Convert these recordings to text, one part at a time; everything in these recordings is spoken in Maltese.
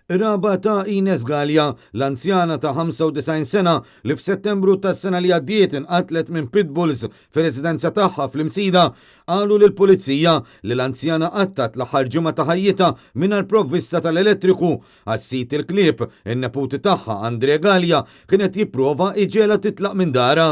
Ir-raba ta' Ines Galja, l-anzjana ta' 95 sena li f'Settembru tas-sena li għaddiet inqatlet minn pitbulls fir-residenza tagħha fl-Imsida, qalu lill-pulizija li l-anzjana qattat l-aħħar ġimgħa ta' ħajjitha mingħajr provvista tal-elettriku. Għas-sit il-klieb, in-neputi tagħha Andre Galja kienet jipprova iġela titlaq minn dara.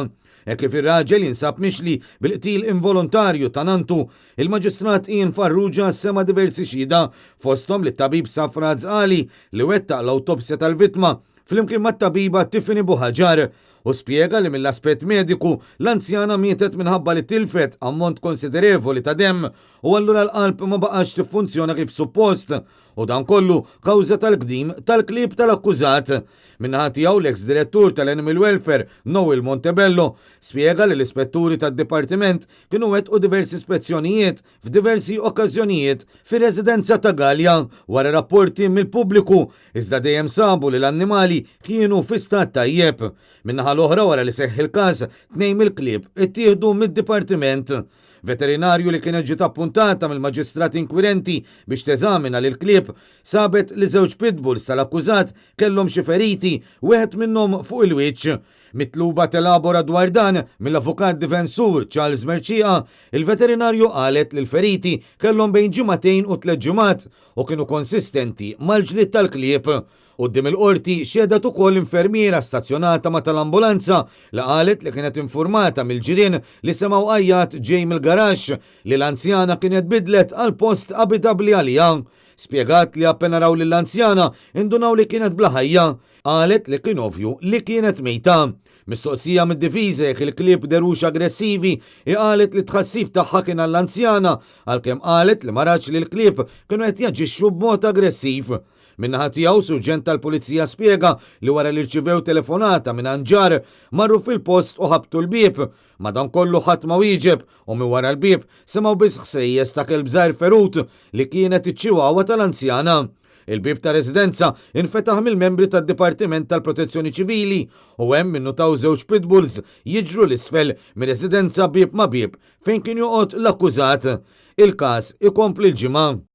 Kif ir-raġel jinsab mixli bil-qtil involontarju ta' Nantu, il-maġistrat Ian Farrugia sema diversi xhieda fosthom li t-tabib Safraz Ali li wettaq l-awtopsja tal-vittma flimkien mat-tabiba Tiffany Buħaġar u spjega li mill-aspett mediku l-anzjana mietet minħabba li tilfet ammont konsiderevoli ta' demm u allura l-qalb ma baqax tiffunzjona kif suppost u dan kollu kawża tal-qdim tal-klieb tal-akkużat. Minnaħa tiegħu l-eks direttur tal-Animal Welfare Noel Montebello spjega li l-ispetturi tad-dipartiment kienu wettqu diversi ispezzjonijiet f'diversi okkażjonijiet fir-residenza ta' Galja wara rapporti mill-pubbliku iżda dejjem sabu li l-annimali kienu fi stat tajjeb. Minnaħa l-oħra wara li seħħ il-każ tnejn mill-klieb ittieħdu mid-dipartiment. Veterinarju li kienet ġiet appuntata mill-maġistrat inkwirenti biex teżamina lil klieb sabet li żewġ pitbulls tal-akkużat kellhom xi feriti wieħed minnhom fuq il-wiċċ. Mitluba telabora dwar dan mill-avukat difensur Charles Merċija, il-veterinarju qalet li l-feriti kellhom bejn ġimagħtejn u 3 ġimgħat u kienu konsistenti mal-ġlied tal-klieb. Quddiem il-qorti xedet ukoll infermiera stazzjonata ma' tal-ambulanza li qalet li kienet informata mill-ġirien li semgħu qajjat ġej mill-garaxx li l-anzjana kienet bidlet għal post abitabbli għaliha. Spjegat li appena raw lill-anzjana indunaw li kienet bla ħajja, qalet li kien ovvju li kienet mejta. Mistoqsija mid-difiża jekk il-klieb derux aggressivi qalet li tħassib tagħha kien għall-anzjana għalkemm qalet li ma ratx li l-klieb kienu qed jaġixxu b'mod aggressiv. Minnaħa tiegħu surġent tal-pulizija spjega li wara li rċivew telefonata minn Anġar marru fil-post u ħabtu l-bieb. Madankollu ħadd ma wieġeb u minn wara l-bieb semgħu biss ħsejjes ta' kelb żgħir ferut li kienet iċ-ċiwawa tal-anzjana. Il-bib ta' residenza infetaħ mill-membri tad-Dipartiment tal-Protezzjoni Ċivili u hemm minnu taw żewġ pitbulls jiġru l-isfel mir-residenza bib ma' bib fejn kien joqgħod l-akkużat. Il-każ ikompli l-ġimgħa.